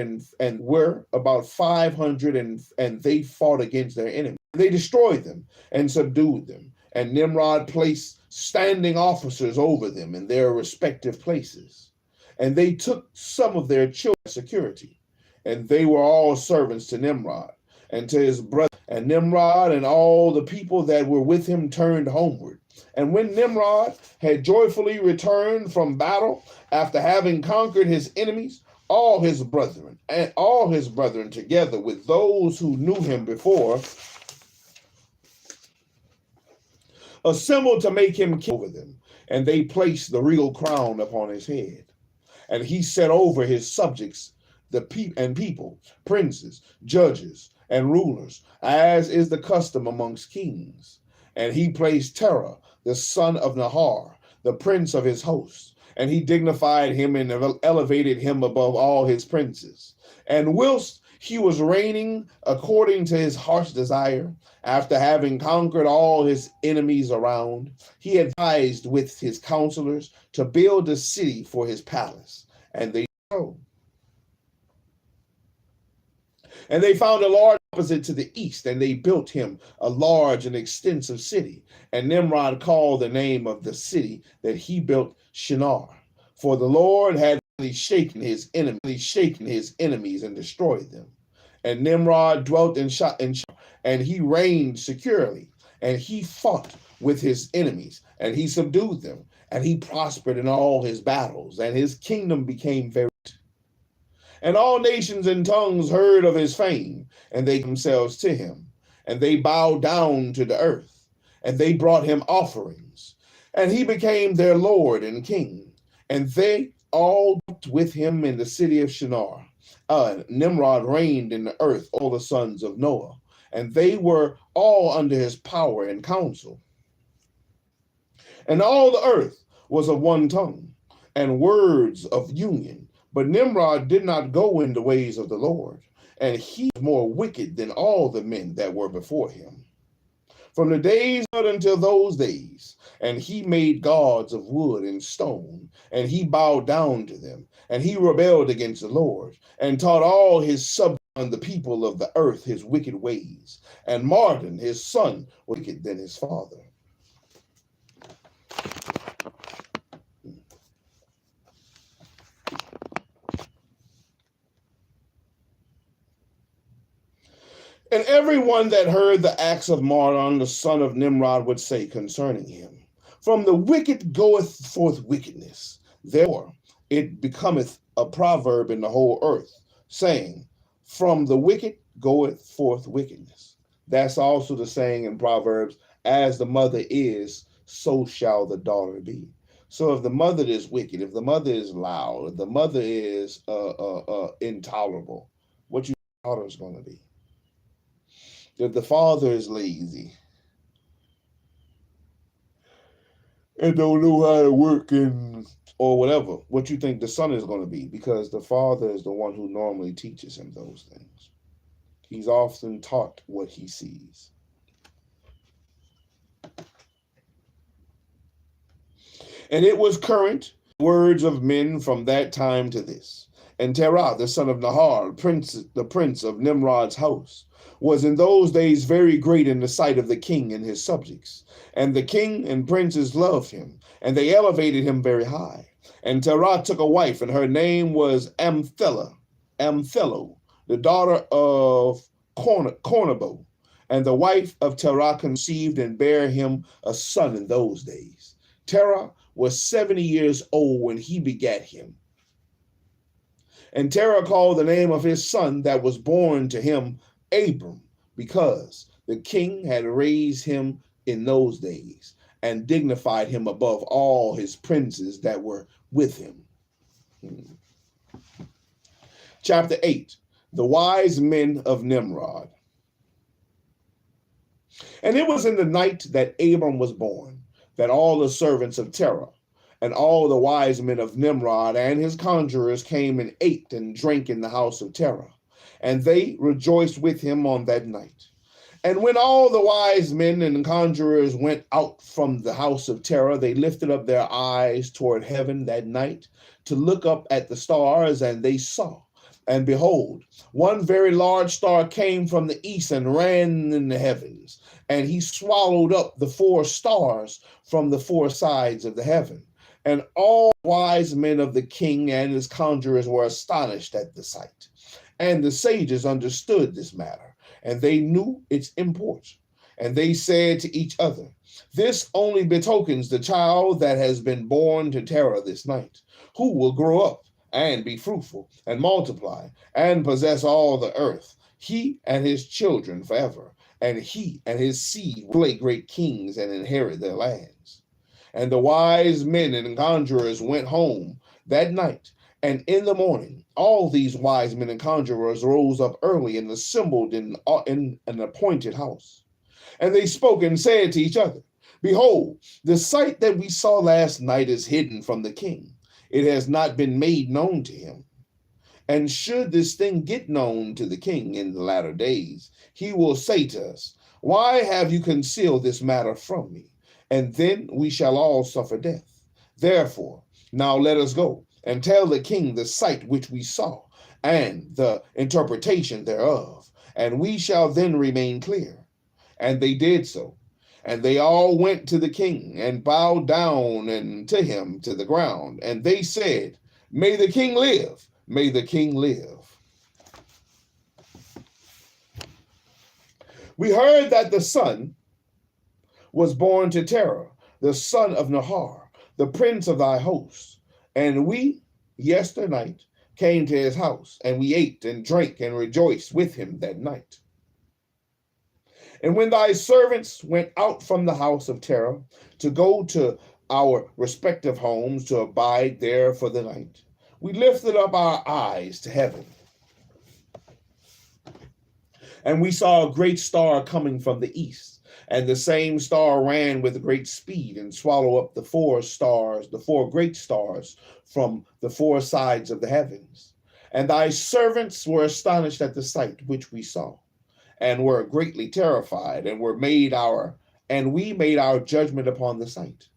and they fought against their enemies. They destroyed them and subdued them. And Nimrod placed standing officers over them in their respective places. And they took some of their children as security. And they were all servants to Nimrod and to his brother. And Nimrod and all the people that were with him turned homeward. And when Nimrod had joyfully returned from battle after having conquered his enemies, all his brethren together with those who knew him before assembled to make him king over them. And they placed the real crown upon his head. And he set over his subjects people, princes, judges, and rulers, as is the custom amongst kings. And he placed Terah, the son of Nahar, the prince of his hosts, and he dignified him and elevated him above all his princes. And whilst he was reigning according to his heart's desire, after having conquered all his enemies around, he advised with his counselors to build a city for his palace. And they so. And they found a large opposite to the east, and they built him a large and extensive city. And Nimrod called the name of the city that he built Shinar, for the Lord had shaken his enemies and destroyed them. And Nimrod dwelt in Shinar, and he reigned securely, and he fought with his enemies, and he subdued them, and he prospered in all his battles, and his kingdom became very great. And all nations and tongues heard of his fame, and they themselves to him, and they bowed down to the earth, and they brought him offerings, and he became their Lord and King. And they all dwelt with him in the city of Shinar. Nimrod reigned in the earth, all the sons of Noah, and they were all under his power and counsel. And all the earth was of one tongue, and words of union. But Nimrod did not go in the ways of the Lord, and he was more wicked than all the men that were before him. From the days until those days, and he made gods of wood and stone, and he bowed down to them, and he rebelled against the Lord, and taught all his subjects and the people of the earth his wicked ways. And Mardon, his son, was wicked than his father. And everyone that heard the acts of Mardon, the son of Nimrod, would say concerning him, from the wicked goeth forth wickedness. Therefore it becometh a proverb in the whole earth, saying, from the wicked goeth forth wickedness. That's also the saying in Proverbs, as the mother is, so shall the daughter be. So if the mother is wicked, if the mother is loud, if the mother is intolerable, what your daughter is going to be? If the father is lazy and don't know how to work or whatever, what you think the son is going to be? Because the father is the one who normally teaches him those things. He's often taught what he sees. And it was current words of men from that time to this. And Terah, the son of Nahar, the prince of Nimrod's house, was in those days very great in the sight of the king and his subjects. And the king and princes loved him, and they elevated him very high. And Terah took a wife, and her name was Amthelo, the daughter of Cornabo. And the wife of Terah conceived and bare him a son in those days. Terah was 70 years old when he begat him. And Terah called the name of his son that was born to him Abram, because the king had raised him in those days and dignified him above all his princes that were with him. Chapter 8, the wise men of Nimrod. And it was in the night that Abram was born, that all the servants of Terah and all the wise men of Nimrod and his conjurers came and ate and drank in the house of Terah. And they rejoiced with him on that night. And when all the wise men and conjurers went out from the house of terror, they lifted up their eyes toward heaven that night to look up at the stars, and they saw. And behold, one very large star came from the east and ran in the heavens, and he swallowed up the four stars from the four sides of the heaven. And all wise men of the king and his conjurers were astonished at the sight. And the sages understood this matter, and they knew its import. And they said to each other, "This only betokens the child that has been born to terror this night, who will grow up and be fruitful and multiply and possess all the earth, he and his children forever. And he and his seed will play great kings and inherit their lands." And the wise men and conjurers went home that night. And in the morning, all these wise men and conjurers rose up early and assembled in an appointed house. And they spoke and said to each other, "Behold, the sight that we saw last night is hidden from the king. It has not been made known to him. And should this thing get known to the king in the latter days, he will say to us, 'Why have you concealed this matter from me?' And then we shall all suffer death. Therefore, now let us go and tell the king the sight which we saw, and the interpretation thereof, and we shall then remain clear." And they did so. And they all went to the king and bowed down and to him to the ground. And they said, "May the king live, may the king live." We heard that the son was born to terror, the son of Nahar, the prince of thy hosts. And we, yesternight, came to his house, and we ate and drank and rejoiced with him that night. And when thy servants went out from the house of terror to go to our respective homes to abide there for the night, we lifted up our eyes to heaven. And we saw a great star coming from the east. And the same star ran with great speed and swallowed up the four great stars from the four sides of the heavens. And thy servants were astonished at the sight which we saw, and were greatly terrified, and we made our judgment upon the sight,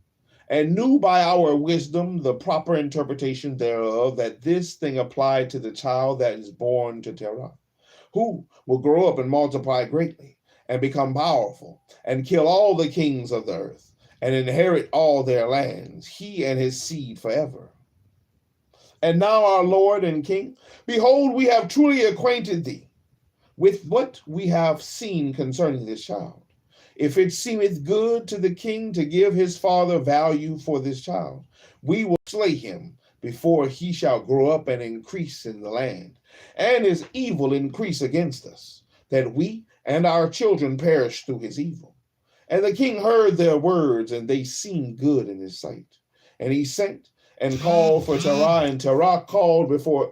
and knew by our wisdom the proper interpretation thereof, that this thing applied to the child that is born to terror, who will grow up and multiply greatly, and become powerful, and kill all the kings of the earth, and inherit all their lands, he and his seed forever. And now, our Lord and King, behold, we have truly acquainted thee with what we have seen concerning this child. If it seemeth good to the king to give his father value for this child, we will slay him before he shall grow up and increase in the land, and his evil increase against us, that we and our children perish through his evil." And the king heard their words, and they seemed good in his sight. And he sent and called for Terah, and Terah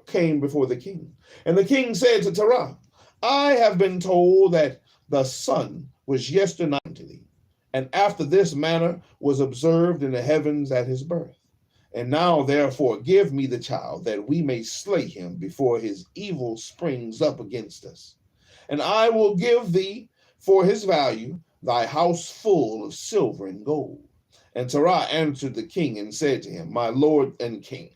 came before the king. And the king said to Terah, "I have been told that the son was yesternight to thee, and after this manner was observed in the heavens at his birth. And now therefore give me the child, that we may slay him before his evil springs up against us. And I will give thee for his value thy house full of silver and gold." And Terah answered the king and said to him, "My lord and king,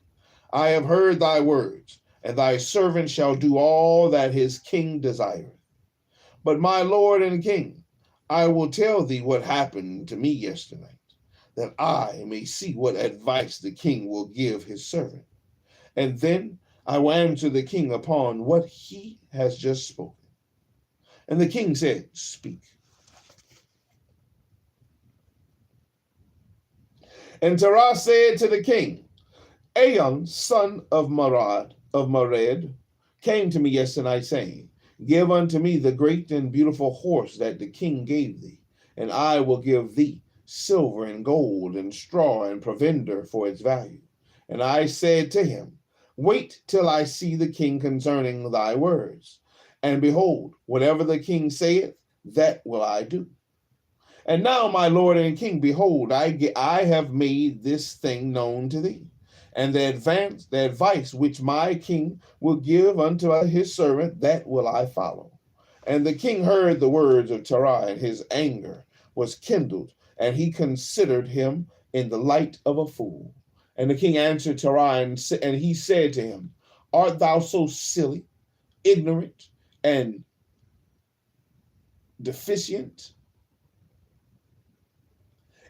I have heard thy words, and thy servant shall do all that his king desireth. But my lord and king, I will tell thee what happened to me yesternight, that I may see what advice the king will give his servant. And then I will answer the king upon what he has just spoken." And the king said, "Speak." And Terah said to the king, "Aon, son of Mered, came to me yesternight, saying, 'Give unto me the great and beautiful horse that the king gave thee, and I will give thee silver and gold and straw and provender for its value.' And I said to him, 'Wait till I see the king concerning thy words. And behold, whatever the king saith, that will I do.' And now, my lord and king, behold, I have made this thing known to thee. And the advice which my king will give unto his servant, that will I follow. And the king heard the words of Terah, and his anger was kindled, and he considered him in the light of a fool. And the king answered Terah, and he said to him, Art thou so silly, ignorant, and deficient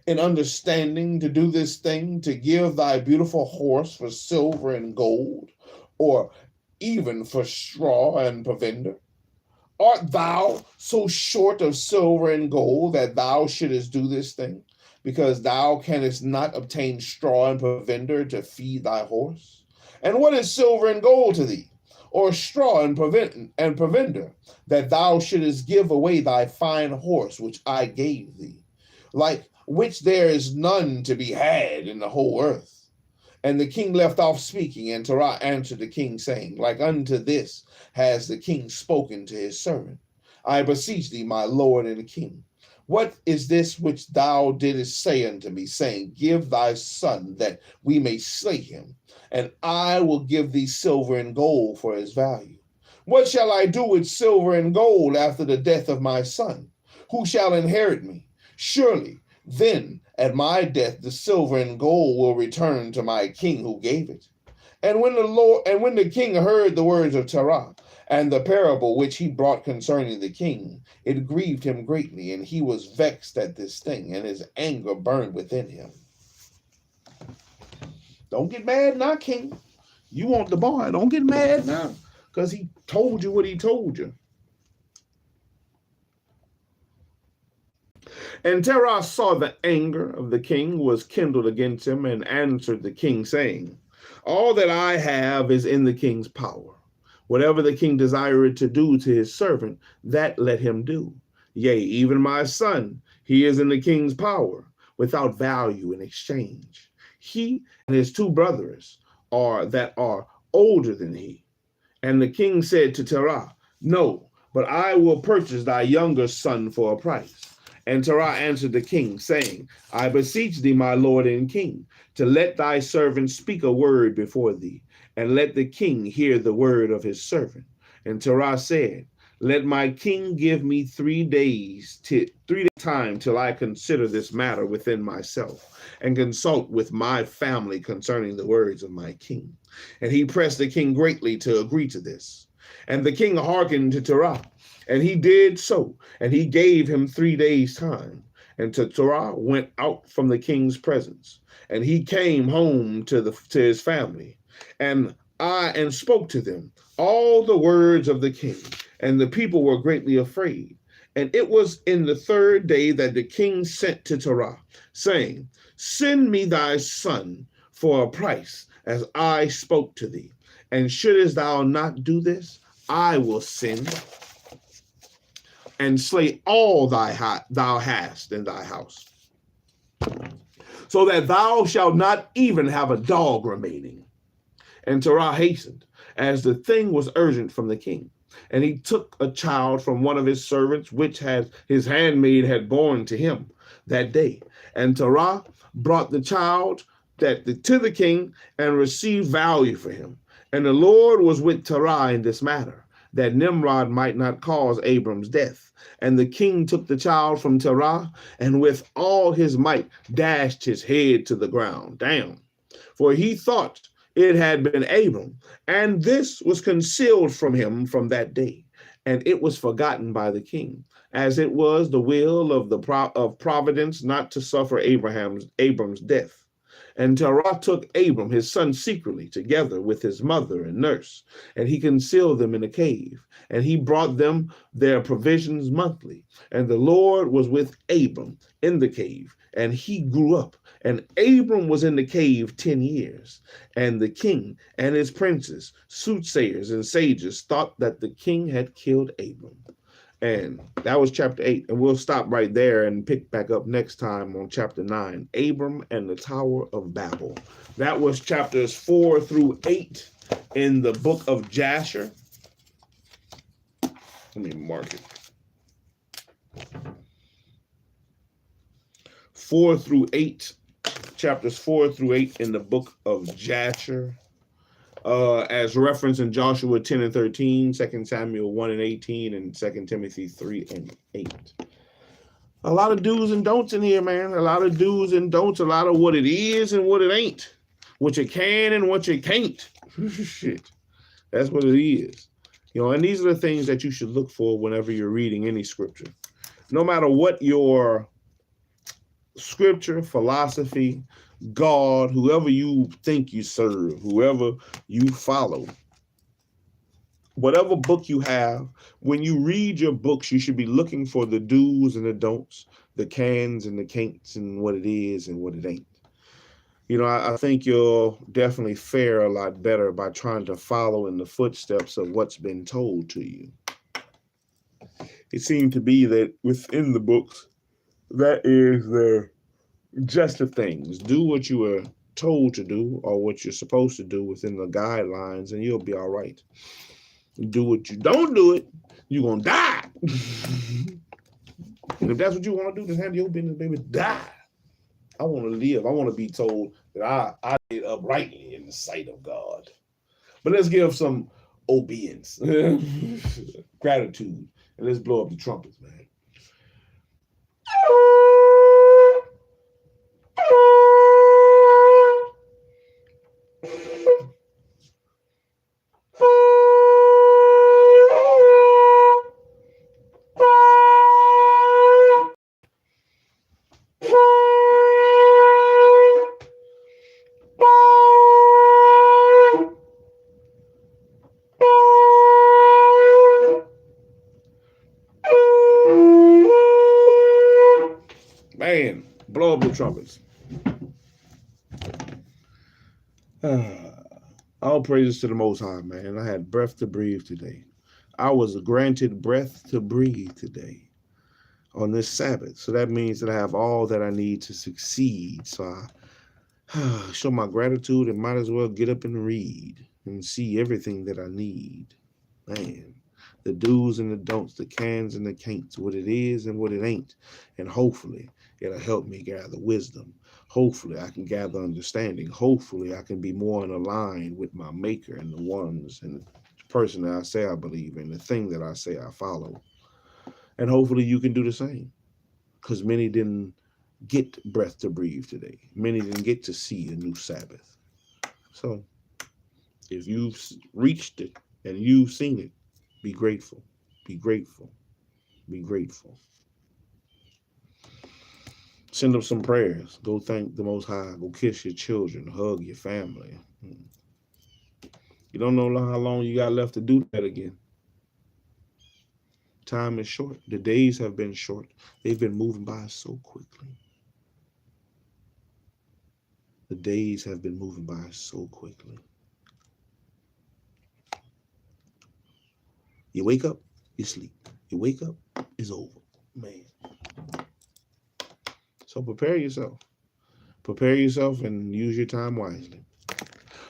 in understanding to do this thing, to give thy beautiful horse for silver and gold, or even for straw and provender? Art thou so short of silver and gold that thou shouldest do this thing, because thou canst not obtain straw and provender to feed thy horse? And what is silver and gold to thee, or straw and provender, that thou shouldest give away thy fine horse which I gave thee, like which there is none to be had in the whole earth? And the king left off speaking, and Terah answered the king, saying, Like unto this has the king spoken to his servant. I beseech thee, my lord and king, what is this which thou didst say unto me, saying, Give thy son, that we may slay him, and I will give thee silver and gold for his value? What shall I do with silver and gold after the death of my son? Who shall inherit me? Surely then at my death the silver and gold will return to my king who gave it. And when the king heard the words of Terah, and the parable which he brought concerning the king, it grieved him greatly, and he was vexed at this thing, and his anger burned within him. Don't get mad now, king. You want the boy. Don't get mad now, because he told you what he told you. And Terah saw the anger of the king was kindled against him, and answered the king, saying, All that I have is in the king's power. Whatever the king desireth to do to his servant, that let him do. Yea, even my son, he is in the king's power, without value in exchange. He and his two brothers that are older than he. And the king said to Terah, No, but I will purchase thy younger son for a price. And Terah answered the king, saying, I beseech thee, my lord and king, to let thy servant speak a word before thee, and let the king hear the word of his servant. And Terah said, Let my king give me 3 days, 3 days time, till I consider this matter within myself, and consult with my family concerning the words of my king. And he pressed the king greatly to agree to this. And the king hearkened to Terah, and he did so, and he gave him 3 days' time. And Terah went out from the king's presence, and he came home to his family, and spoke to them all the words of the king. And the people were greatly afraid. And it was in the 3rd day that the king sent to Terah, saying, Send me thy son for a price, as I spoke to thee. And shouldest thou not do this, I will send and slay all thou hast in thy house, so that thou shalt not even have a dog remaining. And Terah hastened, as the thing was urgent from the king. And he took a child from one of his servants, which his handmaid had borne to him that day. And Terah brought the child to the king, and received value for him. And the Lord was with Terah in this matter, that Nimrod might not cause Abram's death. And the king took the child from Terah, and with all his might dashed his head to the ground. Down. For he thought it had been Abram, and this was concealed from him from that day. And it was forgotten by the king, as it was the will of providence not to suffer Abram's death. And Terah took Abram his son secretly, together with his mother and nurse, and he concealed them in a cave. And he brought them their provisions monthly. And the Lord was with Abram in the cave, and he grew up. And Abram was in the cave 10 years. And the king and his princes, soothsayers and sages, thought that the king had killed Abram. And that was chapter 8. And we'll stop right there and pick back up next time on chapter 9, Abram and the Tower of Babel. That was chapters 4 through 8 in the book of Jasher. Let me mark it. 4 through 8, chapters 4 through 8 in the book of Jasher. as referenced in Joshua 10 and 13, 2 Samuel 1 and 18, and 2 Timothy 3 and 8. A lot of do's and don'ts in here, man. A lot of do's and don'ts, a lot of what it is and what it ain't, what you can and what you can't. Shit, that's what it is. You know, and these are the things that you should look for whenever you're reading any scripture. No matter what your scripture, philosophy, God, whoever you think you serve, whoever you follow, whatever book you have, when you read your books, you should be looking for the do's and the don'ts, the cans and the can'ts, and what it is and what it ain't. You know, I think you'll definitely fare a lot better by trying to follow in the footsteps of what's been told to you. It seemed to be that within the books, that is the gist of things. Do what you were told to do or what you're supposed to do within the guidelines, and you'll be all right. Do what you don't do it, you're going to die. And if that's what you want to do, then handle your business, baby. Die. I want to live. I want to be told that I did uprightly in the sight of God. But let's give some obedience, gratitude, and let's blow up the trumpets, man. Man, blow up the trumpets. All praises to the Most High, man. I had breath to breathe today. I was granted breath to breathe today on this Sabbath. So that means that I have all that I need to succeed. So I show my gratitude and might as well get up and read and see everything that I need. Man, the do's and the don'ts, the cans and the can'ts, what it is and what it ain't. And hopefully it'll help me gather wisdom. Hopefully I can gather understanding. Hopefully I can be more in line with my maker and the ones and the person that I say I believe in, the thing that I say I follow. And hopefully you can do the same, because many didn't get breath to breathe today. Many didn't get to see a new Sabbath. So if you've reached it and you've seen it, be grateful, be grateful, be grateful. Send up some prayers. Go thank the Most High. Go kiss your children. Hug your family. You don't know how long you got left to do that again. Time is short. The days have been short. They've been moving by so quickly. The days have been moving by so quickly. You wake up, you sleep. You wake up, it's over. Man. So prepare yourself. Prepare yourself and use your time wisely.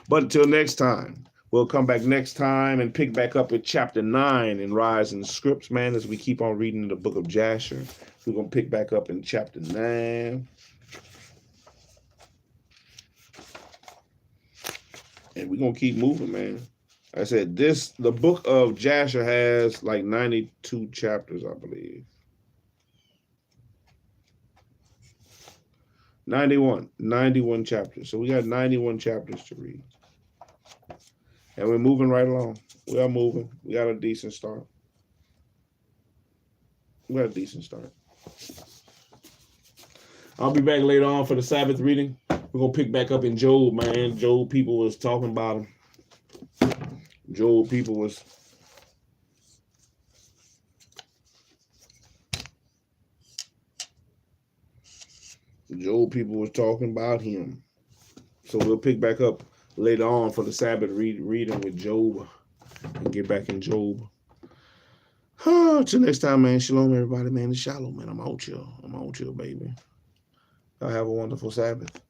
But until next time, we'll come back next time and pick back up with chapter 9 in Rise in Scripts, man, as we keep on reading the Book of Jasher. We're going to pick back up in chapter 9. And we're going to keep moving, man. I said the Book of Jasher has like 92 chapters, I believe. 91 chapters. So we got 91 chapters to read. And we're moving right along. We are moving. We got a decent start. I'll be back later on for the Sabbath reading. We're going to pick back up in Job, man. Job, people was talking about him. Job, people was... Job, people was talking about him. So we'll pick back up later on for the Sabbath reading with Job and get back in Job. Till next time, man. Shalom, everybody, man. It's Shalom, man. I'm out here. I'm out here, baby. Y'all have a wonderful Sabbath.